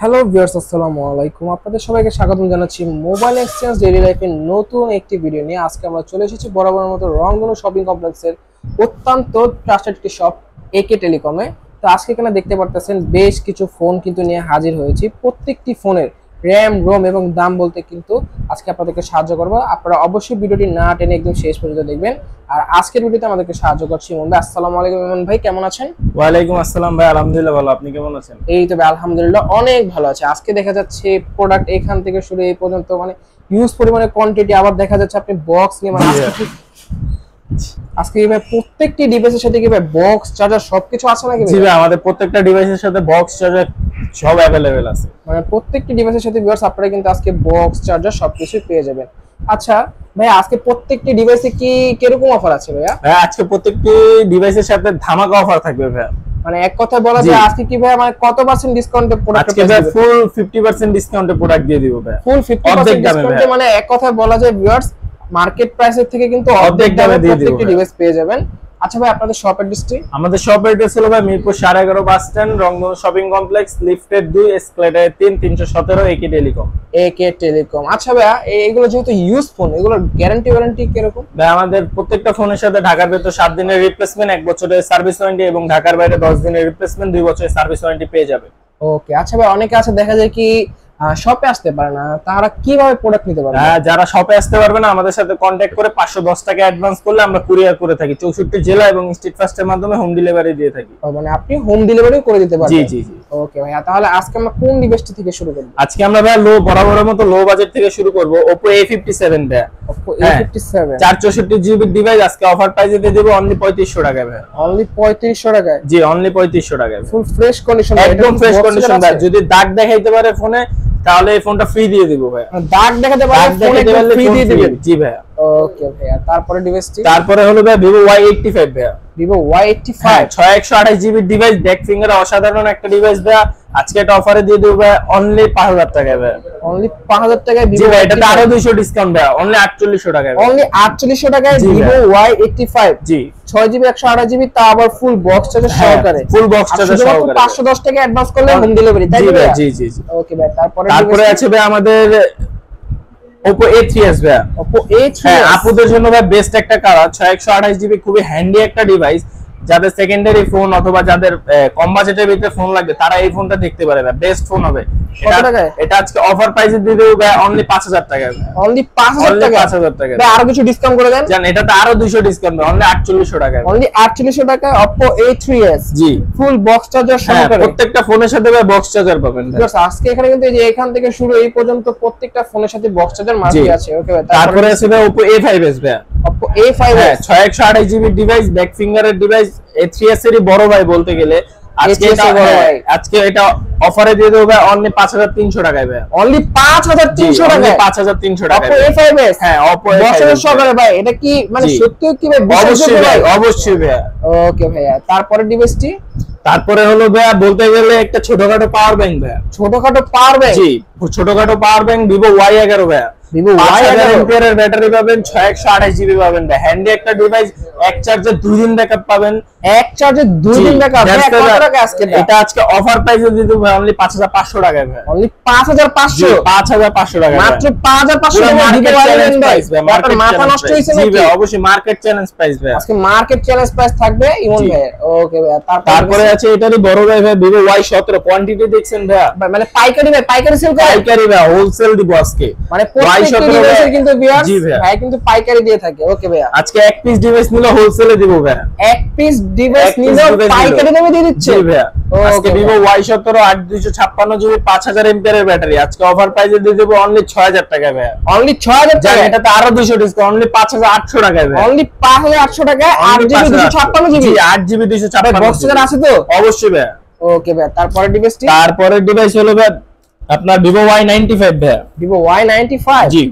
Hello viewers, আসসালামু আলাইকুম। আপনাদের সবাইকে স্বাগতম জানাচ্ছি মোবাইল এক্সচেঞ্জ ডেইলি লাইফের নতুন একটি ভিডিও নিয়ে। আজকে আমরা চলে এসেছি বরাবরের মতো রংধনু শপিং কমপ্লেক্সের অত্যন্ত ট্রাস্টেড একটি শপ একে টেলিকমে। তো আজকে এখানে দেখতে পারতেছেন বেশ কিছু ফোন কিন্তু নিয়ে হাজির হয়েছি। প্রত্যেকটি ফোনের র্যাম, রোম এবং দাম বলতে কিন্তু আজকে আপনাদেরকে সাহায্য করবো। আপনারা অবশ্যই ভিডিওটি না টেনে একদম শেষ পর্যন্ত দেখবেন। আর আজকের ভিডিওতে আমাদেরকে সাহায্য করছি ইমন ভাই। আসসালামু আলাইকুম ইমন ভাই, কেমন আছেন? ওয়ালাইকুম আসসালাম ভাই, আলহামদুলিল্লাহ ভালো। আপনি কেমন আছেন? এই তো ভাই আলহামদুলিল্লাহ অনেক ভালো আছে। আজকে দেখা যাচ্ছে প্রোডাক্ট এখান থেকে শুরু এই পর্যন্ত মানে ইউজ পরিমাণে কোয়ান্টিটি, আবার দেখা যাচ্ছে আপনি বক্স নিয়ে মানে আজকে ভাই প্রত্যেকটি ডিভাইসের সাথে কি ভাই বক্স চার্জার সবকিছু আছে নাকি? জি ভাই, আমাদের প্রত্যেকটা ডিভাইসের সাথে বক্স চার্জার সব अवेलेबल আছে। মানে প্রত্যেকটি ডিভাইসের সাথে ভিউয়ার্স আপনারা কিন্তু আজকে বক্স চার্জার সবকিছু পেয়ে যাবেন। আচ্ছা ভাই, আজকে প্রত্যেকটি ডিভাইসে কি কিরকম অফার আছে ভাইয়া? ভাই আজকে প্রত্যেকটি ডিভাইসের সাথে ধামাকা অফার থাকবে ভাই। মানে এক কথায় বলা যায় আজকে কি ভাই মানে কত পার্সেন্ট ডিসকাউন্টে প্রোডাক্ট আজকে ভাই ফুল 50% ডিসকাউন্টে প্রোডাক্ট দিয়ে দিব ভাই। ফুল 50% ডিসকাউন্টে, মানে এক কথায় বলা যায় ভিউয়ার্স মার্কেট প্রাইসের থেকে কিন্তু অর্ধেক দামে প্রত্যেকটি ডিভাইস পেয়ে যাবেন। আচ্ছা ভাই, আপনাদের শপ অ্যাড্রেসটি? আমাদের শপ অ্যাড্রেস হলো ভাই মিরপুর 11.5 বাস স্ট্যান্ড, রংধনু শপিং কমপ্লেক্স, লিফটের 2, এসকেলেটর 3, 317 একে টেলিকম। একে টেলিকম। আচ্ছা ভাইয়া, এগুলো যেহেতু ইউজ ফোন, এগুলোর গ্যারান্টি ওয়ারেন্টি কিরকম? ভাই আমাদের প্রত্যেকটা ফোনের সাথে ঢাকার ভেতর 7 দিনের রিপ্লেসমেন্ট, 1 বছরের সার্ভিস ওয়ারেন্টি এবং ঢাকার বাইরে 10 দিনের রিপ্লেসমেন্ট, 2 বছরের সার্ভিস ওয়ারেন্টি পেয়ে যাবে। ওকে। আচ্ছা ভাই, অনেকে আছে দেখা যায় কি শপে আসতে পারে না, তারা কিভাবে প্রোডাক্ট নিতে পারবে? যারা শপে আসতে পারবে না, আমাদের সাথে কন্ট্যাক্ট করে 510 টাকা অ্যাডভান্স করলে আমরা কুরিয়ার করে থাকি 64 জেলা এবং স্ট্রিট ফাস্টের মাধ্যমে হোম ডেলিভারি দিয়ে থাকি। মানে আপনি হোম ডেলিভারিও করে দিতে পারবেন? জি জি জি। ওকে ভাইয়া, তাহলে আজকে আমরা কোন ডিভাইসটি থেকে শুরু করব? আজকে আমরা ভাই বরাবরের মতো লো বাজেট থেকে শুরু করব। Oppo A57 ভাই। Oppo A57 464 জিবি ডিভাইস আজকে অফার প্রাইসে দিয়ে দেব অনলি 3500 টাকায় ভাই। অনলি 3500 টাকায়? জি, অনলি 3500 টাকায়। ফুল ফ্রেশ কন্ডিশন, একদম ফ্রেশ কন্ডিশন ভাই। যদি দাগ দেখাইতে পারে ফোনে তাহলে এই ফোনটা ফ্রি দিয়ে দিব ভাই। দাগ দেখাতে পারলে ফোনে ফ্রি দিয়ে দিবেন? জি ভাই। ওকে ভাইয়া, তারপরে ডিভাইসটি? তারপরে হলো ভাই Vivo Y85 ভাই। Vivo Y85 6128 GB device, back finger অসাধারণ একটা ডিভাইস ভাই। আজকে এটা অফারে দিয়ে দেব ভাই অনলি 5000 টাকায় ভাই। অনলি 5000 টাকায় জি ভাই, এটা আরো 200 ডিসকাউন্ট ভাই, অনলি 4800 টাকায়। অনলি 4800 টাকায় Vivo Y85। জি, 6GB 128GB, তা আবার ফুল বক্স চার্জার সহকারে। ফুল বক্স চার্জার সহকারে 510 টাকা অ্যাডভান্স করলে হোম ডেলিভারি, তাই না? জি জি জি। ওকে ভাই, তারপরে আছে ভাই আমাদের Oppo A3s ভাই। Oppo A3s আপুদের জন্য ভাই বেস্ট একটা কালার, 6128 জিবি, খুবই হ্যান্ডি একটা ডিভাইস। যাদের সেকেন্ডারি ফোন অথবা যাদের কম বাজেটের ভিতরে ফোন লাগবে তারা এই ফোনটা দেখতে পারে ভাই, বেস্ট ফোন হবে। এটা আজকে অফার প্রাইসে দিয়ে দেব ভাই অনলি 5000 টাকা। অনলি 5000 টাকা? 5000 টাকা ভাই আরো কিছু ডিসকাউন্ট করে দেন। জান এটাতে আরো 200 ডিসকাউন্ট, অনলি 4800 টাকা। অনলি 4800 টাকা Oppo A3s। জি, ফুল বক্স চার্জার সহকারে। প্রত্যেকটা ফোনের সাথে ভাই বক্স চার্জার পাবেন ভাই। আজকে এখানে কিন্তু এই যে এখান থেকে শুরু এই পর্যন্ত প্রত্যেকটা ফোনের সাথে বক্স চার্জার মাঝে আছে। ওকে ভাই, তারপরে আছে ভাই Oppo A5s ভাই। Oppo A5s 6128 GB device, back ফিঙ্গারের ডিভাইস, A3s এরই বড় ভাই বলতে গেলে। আজকে এটা অফারে দিয়ে দেব ভাই অনলি 5300 টাকায় ভাই। অনলি 5300 টাকায়? 5300 টাকায় Oppo A5s? হ্যাঁ, Oppo বক্সের সহকারে ভাই। এটা কি মানে সত্যি কি ভাই? অবশ্যই ভাই, অবশ্যই ভাই। ওকে ভাইয়া, তারপরে ডিভাইসটি? তারপরে হলো ভাই বলতে গেলে একটা ছোটখাটো পাওয়ার ব্যাংক ভাই। ছোটখাটো পাওয়ার ব্যাংক? জি, ছোটখাটো পাওয়ার ব্যাংক Vivo Y11 ভাই। Vivo Y11 এর ব্যাটারি পাবেন, 6128 জিবি পাবেন ভাই। হ্যান্ডি একটা ডিভাইস, এক চার্জে 2 দিন ব্যাকআপ পাবেন। এক চার্জে 2 দিন ব্যাকআপ? কত টাকা আজকে? এটা আজকে অফার প্রাইসে দিয়ে দেব অনলি 5500 টাকায় ভাই। অনলি 5500? 5500 টাকা মাত্র 5500 টাকা Vivo Y11 প্রাইস ভাই। মাথা নষ্ট হইছে নাকি? জি ভাই, অবশ্যই মার্কেট চ্যালেঞ্জ প্রাইস ভাই। আজকে মার্কেট চ্যালেঞ্জ প্রাইস থাকবে ইমন ভাই। ওকে ভাই, তারপরে আছে এটারই বড় ভাই Vivo Y17। কোয়ান্টিটি দেখছেন ভাই? মানে পাইকারি ভাই, পাইকারি সেল করে? পাইকারি ভাই, হোলসেল দিব আজকে। মানে প্রত্যেকটা ডিভাইসের কিন্তু ভিউয়ার্স ভাই কিন্তু পাইকারি দিয়ে থাকে। ওকে ভাই, আজকে এক পিস ডিভাইস নিলে হোলসেলে দিব ভাই। এক পিস ডিভাইস নিলে পাইকারি দামে দিয়ে দিচ্ছে? জি ভাই। আজকে Vivo Y17 8256 জিবি 5000 এমপিআর এর ব্যাটারি আজকে অফার প্রাইসে দিয়ে দেব অনলি 6000 টাকা ভাই। অনলি 6000 টাকা? এটাতে আরো 200 ডিসকাউন্ট, অনলি 5800 টাকা ভাই। অনলি 5800 টাকা 8GB 256 জিবি? জি, 8GB 256 বক্স চার্জার আছে তো? অবশ্যই ভাই। ওকে ভাই, তারপরে ডিভাইসটি? তারপরে ডিভাইস হলো ভাই আপনার Vivo Y95 ভাই। Vivo Y95? জি,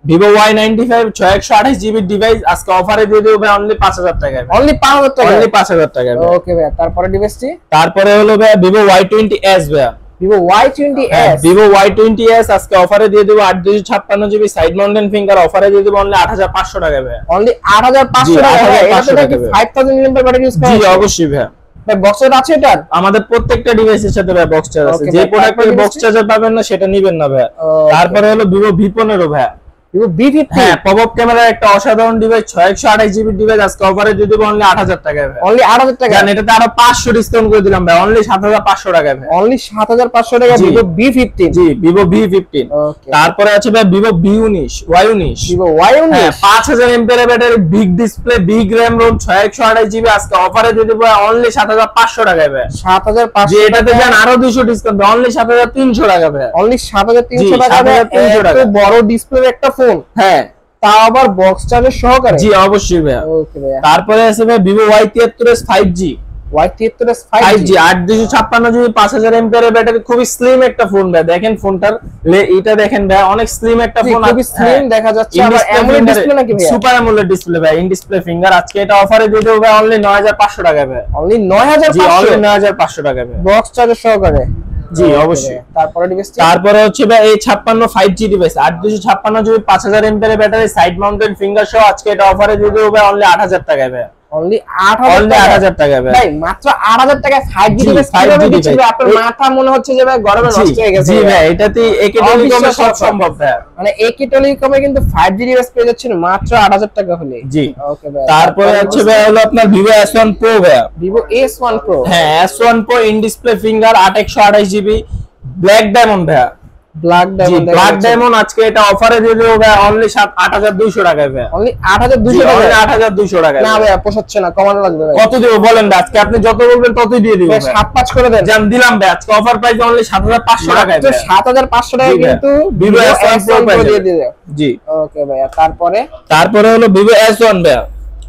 Vivo Y95 6128 জিবি ডিভাইস আজকে অফারে দিয়ে দেব ভাই অনলি 5000 টাকায়। অনলি 5000 টাকা? অনলি 5000 টাকায়। ওকে ভাই, তারপরে ডিভাইসটি? তারপরে হলো ভাই Vivo Y20s ভাই। Vivo Y20s? Vivo Y20s আজকে অফারে দিয়ে দেব 8256 জিবি সাইড মাউন্টেন ফিঙ্গার, অফারে দিয়ে দেব অনলি 8500 টাকায় ভাই। অনলি 8500 টাকা? এটা তো 5000 mAh ব্যাটারি ইউজ করে? জি অবশ্যই ভাই। ভাই বক্স চার্জার আছে এটার? আমাদের প্রত্যেকটা ডিভাইসের সাথে ভাই বক্স চার্জার আছে। Okay, যে ভাই, প্রোডাক্টে তারপরে বক্স চার্জার পাবেন না সেটা নেবেন না ভাই। Okay. তারপরে হলো Vivo V15 ভাই। Vivo V15 হ্যাঁ, পপআপ ক্যামেরার একটা অসাধারণ ডিভাইস, 6128 জিবি ডিভাইস, আজকে অফারে দিয়ে দেব অনলি 8000 টাকায় ভাই। অনলি 8000 টাকা? জান এটাতে আরো 500 ডিসকাউন্ট করে দিলাম ভাই, অনলি 7500 টাকায় ভাই। অনলি 7500 টাকা জি। Vivo V15। জি, Vivo V15। Okay. তারপরে আছে ভাই Vivo V19 Y19। Vivo Y19 হ্যাঁ, 5000 MPR battery, big display, big RAM ROM, 6128 GB, আজকে অফারে দিয়ে দেব অনলি 7500 টাকায় ভাই। 7500 যে এটাতে জান আরো 200 ডিসকাউন্ট, অনলি 7300 টাকা ভাই। অনলি 7300 জি, টাকা 7300 টাকা। এত বড় ডিসপ্লের একটা ফোন, হ্যাঁ তাও আবার বক্স চার্জার সহকারে। জি অবশ্যই ভাই। ওকে ভাইয়া। তারপরে আছে ভাই Vivo Y73s 5G। Y73s 5G 8256 GB, 5000 MPR battery, খুবই স্লিম একটা ফোন ভাই। দেখেন ফোনটার এটা দেখেন ভাই, অনেক স্লিম একটা জি, ফোন। খুবই স্লিম দেখা যাচ্ছে। আবার অ্যামোলেড ডিসপ্লে নাকি ভাইয়া? সুপার অ্যামোলেড ডিসপ্লে ভাই, ইন ডিসপ্লে ফিঙ্গার। আজকে এটা অফারে দিয়ে দেব ভাই অনলি 9500 টাকা ভাই। অনলি জি, 9500 অনলি 9500 টাকা ভাই। বক্স চার্জার সহকারে। জি Okay অবশ্যই। ভাইয়া। তারপরে ডিভাইস তারপরে হচ্ছে ভাই এই 56 5G device, 8256 GB, 5000 MPR battery, side mounted finger সহ, আজকে এটা অফারে দিয়ে দেব ভাই অনলি 8000 টাকায় ভাই। অনলি অনলি 8000 টাকা ভাই। ভাই মাত্র 8000 টাকায় 5G জি, ডিভাইস 5G কিভাবে দিচ্ছিল? device। আপনার মাথা মনে হচ্ছে যে ভাই গরমে জি, নষ্ট হয়ে গেছে। জি ভাই, এটাতে একে টেলিকমে সব অবিশ্বাস্য সম্ভব ভাই। মানে একি টেলিকমে কিন্তু 5G ডিভাইস পেয়ে যাচ্ছেন মাত্র 8000 টাকা হলে। জি। ওকে ভাই। তারপরে হচ্ছে ভাই হলো আপনার Vivo S1 Pro ভাই। Vivo S1 Pro। হ্যাঁ, S1 Pro in display finger, 8128 GB, black diamond ভাই। ব্ল্যাক জি, ডায়মন্ড। ব্ল্যাক ডায়মন্ড আজকে এটা অফারে দিয়ে দেব ভাই অনলি 8200 টাকায় ভাই। অনলি 8200 জি, টাকা। অনলি 8200 টাকায়। না ভাই পোষাচ্ছে না, কমানো লাগবে ভাই। কত দেব বলেন ভাই? আজকে আপনি যত বলবেন ততই দিয়ে দিব ভাই ভাই। 7-5 করে দেন। জান দিলাম ভাই, আজকে অফার প্রাইস অনলি 7500 টাকায় মাত্র ভাই। 7500 টাকা জি ভাই। কিন্তু Vivo S1 Pro Pro দিয়ে পাই দিবে। জি। ওকে ভাই। তারপরে তারপরে হলো Vivo S1 ভাই।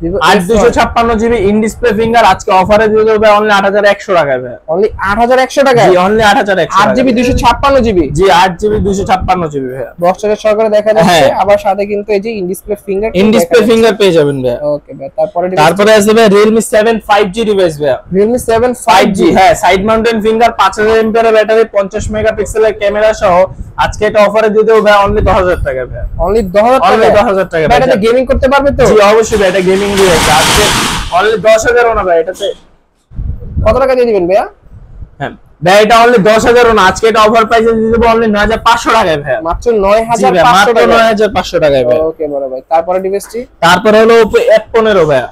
Vivo 8256 GB in display finger, আজকে অফারে দিয়ে দেব ভাই অনলি 8100 টাকায় ভাই। অনলি 8100 টাকা। জি, অনলি 8100 8GB 256GB। জি, 8GB 256 ভাই। বক্স চার্জার সহকারে দেখা যাচ্ছে। হ্যাঁ। আবার সাথে কিন্তু এই যে in display finger in display finger পেয়ে যাবেন ভাই। ওকে ভাই। তারপরে তারপরে আছে ভাই Realme 7 5G ডিভাইস ভাই। Realme 7 5G, হ্যাঁ, side mountain finger, 5000 MPR battery, 50 মেগাপিক্সেলের ক্যামেরা সহ, আজকে এটা অফারে দিয়ে দেব ভাই অনলি 10000 টাকা ভাই। অনলি 10000 অনলি টাকা। 10000 টাকা ভাই ভাই। এটাতে গেমিং করতে পারবে তো? জি অবশ্যই ভাই, এটা গেমিং ডিভাইস। আজকে অনলি 10000 না ভাই এটাতে। কত টাকা দিয়ে দিবেন ভাইয়া? হ্যাঁ ভাই, এটা অনলি 10000 না, আজকে এটা অফার প্রাইসে দিয়ে দেব অনলি 9500 টাকায় ভাই। মাত্র জি ভাই, 9500 মাত্র টাকা। 9500 টাকায় ভাই। ওকে বড় ভাই। তারপরে ডিভাইসটি তারপরে হলো Oppo F15 ভাই।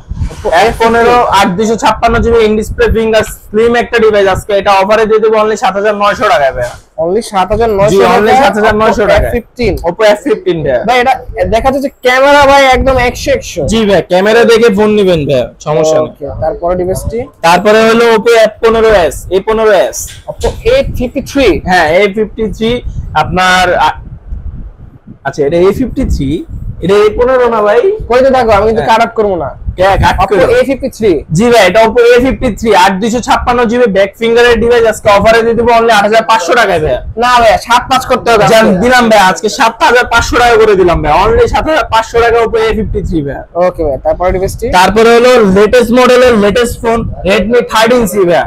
F15 8256 GB in display finger, slim একটা ডিভাইস, আজকে এটা অফারে দিয়ে দেব অনলি 7900 টাকায় ভাই। অনলি 7900 জি, টাকা। only 7900 টাকা। F15 Oppo F15 ভাই। ভাই এটা দেখা যাচ্ছে ক্যামেরা ভাই একদম 100 জি ভাই, ক্যামেরা দেখে ফোন নিবেন ভাই, সমস্যা নেই। ওকে। তারপরে ডিভাইসটি তারপরে হলো Oppo F15s, A15s। Oppo A53। হ্যাঁ, A53 আপনার আচ্ছা, এটা A53, এটা A15 না ভাই। কইতে থাকো, আমি কিন্তু হ্যাঁ। কাট আউট করব না। কাট Oppo করে। A53। জি ভাই, এটা Oppo A53 8256 জিবি ব্যাক ফিঙ্গারের ডিভাইস, আজকে অফারে দিয়ে দেব অনলি 8500 টাকায় ভাই। না ভাই 7-5 করতে হবে। জান দিলাম ভাই, আজকে 7500 টাকা করে দিলাম ভাই, অনলি 7500 টাকা Oppo A53 ভাই। ওকে ভাই। তারপরে ডিভাইসটি তারপরে হলো লেটেস্ট মডেলের লেটেস্ট ফোন Redmi 13C ভাই।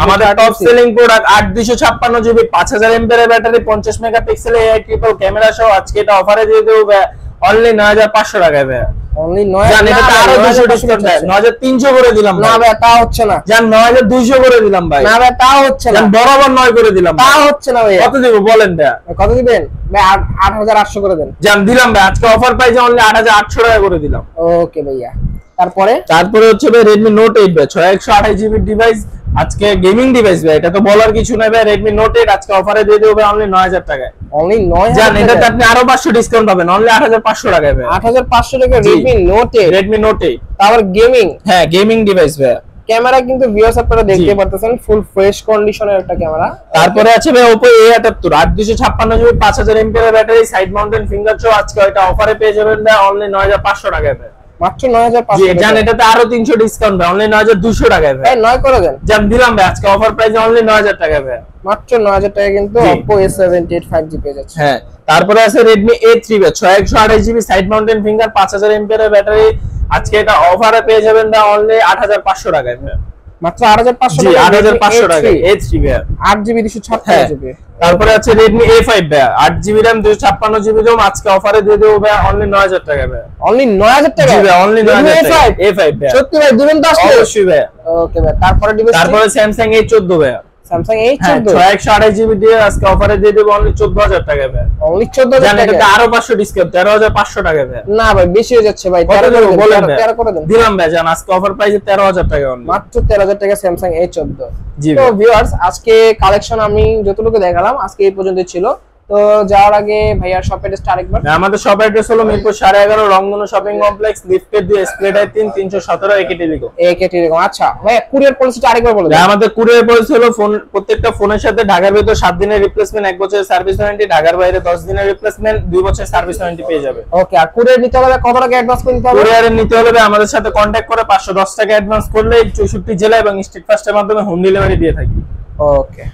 আমাদের top selling product, 8256 GB, 5000 MPR battery, 50 megapixel AI triple camera সহ, আজকে এটা অফারে দিয়ে দেব ভাই অনলি 9500 টাকায় ভাই। অনলি জান 9 এটা আরো 200 ডিসকাউন্ট দেয়, 9300 করে দিলাম না ভাই। ভাই তা হচ্ছে না। জান 9200 করে দিলাম ভাই। না ভাই তা হচ্ছে না। জান বরাবর 9 করে দিলাম তা ভাই। হচ্ছে না ভাই। কত দিব বলেন ভাই? কত দিবেন ভাই? 8800 করে দেন। জান দিলাম ভাই, আজকে অফার প্রাইসে অনলি 8800 টাকা করে দিলাম। ওকে ভাইয়া। তারপরে তারপরে হচ্ছে ভাই Redmi Note 8 ভাই, 6128 জিবি ডিভাইস, আজকে গেমিং ডিভাইস ভাই, এটা তো বলার কিছু নাই ভাই। Redmi Note 8 আজকে অফারে দিয়ে দেব ভাই অনলি 9000 টাকায়। অনলি 9000 জান এটাতে আপনি আরো 500 ডিসকাউন্ট পাবেন, অনলি 8500 টাকায় ভাই। 8500 টাকা জি। Redmi Note 8। Redmi Note 8, তারপর গেমিং হ্যাঁ গেমিং ডিভাইস ভাই। ক্যামেরা কিন্তু ভিউয়ার্স আপনারা দেখতে জি। পারতেছেন, ফুল ফ্রেশ কন্ডিশনের একটা ক্যামেরা। তারপরে আছে ভাই Oppo A78 8256 GB, 5000 MPR battery, side mountain finger সহ, আজকে এটা অফারে পেয়ে যাবেন ভাই অনলি 9500 টাকায় ভাই। মাত্র জি 9500 জান টাকা। এটাতে আরো 300 ডিসকাউন্ট ভাই, অনলি 9200 টাকায় ভাই। এই 9 করে দেন। জান দিলাম ভাই, আজকে অফার প্রাইসে অনলি 9000 টাকায় ভাই। মাত্র 9000 টাকা কিন্তু জি। Oppo A78 5G পেয়ে যাচ্ছে। হ্যাঁ, তারপরে আছে Redmi A3 ভাই, 6128 GB, side mountain finger, 5000 MPR battery, আজকে এটা অফারে পেয়ে যাবেন ভাই অনলি 8500 টাকায় ভাই। মাত্র 8500 জি টাকা 8500 টাকা H3 ভাইয়া 8GB 256GB। তারপরে আছে Redmi A5 ভাইয়া 8GB RAM 256GB ROM আজকে অফারে দিয়ে দেবো ভাইয়া অনলি 9000 টাকা ভাইয়া। অনলি 9000 টাকা? জি ভাই অনলি 9000 টাকা A5 ভাইয়া। সত্যি ভাই দিবেন তো আজকে? অবশ্যই ভাইয়া। ওকে ভাই তারপরে ডিভাইস তারপরে Samsung A14 ভাইয়া। Samsung A14 6128GB দিয়ে আজকে অফারে দিয়ে দেবো অনলি 14000 টাকা ভাইয়া। অনলি 14000 জানেন টাকা? এটা আরো 500 ডিসকাউন্ট 13500 টাকা ভাইয়া। না ভাই বেশি হয়ে যাচ্ছে ভাই। 13 করে দেন। দিলাম ভাই জান আজকে অফার প্রাইসে 13000 টাকা অনলি। মাত্র 13000 টাকা Samsung A14। জি তো ভিউয়ার্স আজকে কালেকশন আমি যতটুকু দেখালাম আজকে এই পর্যন্ত ছিল। তো যাওয়ার আগে ভাইয়ার শপ অ্যাড্রেসটা আরেকবার। আমাদের শপ অ্যাড্রেস হলো মিরপুর 11.5 রংধনু শপিং কমপ্লেক্স লিফটের 2 এসকেলেটর 3 317 একেটি লিখো। একেটি লিখো। আচ্ছা ভাই কুরিয়ার পলিসিটা আরেকবার বলে দেন। আমাদের কুরিয়ার পলিসি হলো ফোন প্রত্যেকটা ফোনের সাথে ঢাকার ভিতর 7 দিনের রিপ্লেসমেন্ট 1 বছরের সার্ভিস ওয়ারেন্টি, ঢাকার বাইরে 10 দিনের রিপ্লেসমেন্ট 2 বছরের সার্ভিস ওয়ারেন্টি পেয়ে যাবে। ওকে আর কুরিয়ার নিতে হলে কত টাকা অ্যাডভান্স করতে হবে? কুরিয়ারে নিতে হলে আমাদের সাথে কন্টাক্ট করে 510 টাকা অ্যাডভান্স করলে 64 জেলা এবং স্টেট ফাস্টের মাধ্যমে হোম ডেলিভারি দিয়ে থাকি। ওকে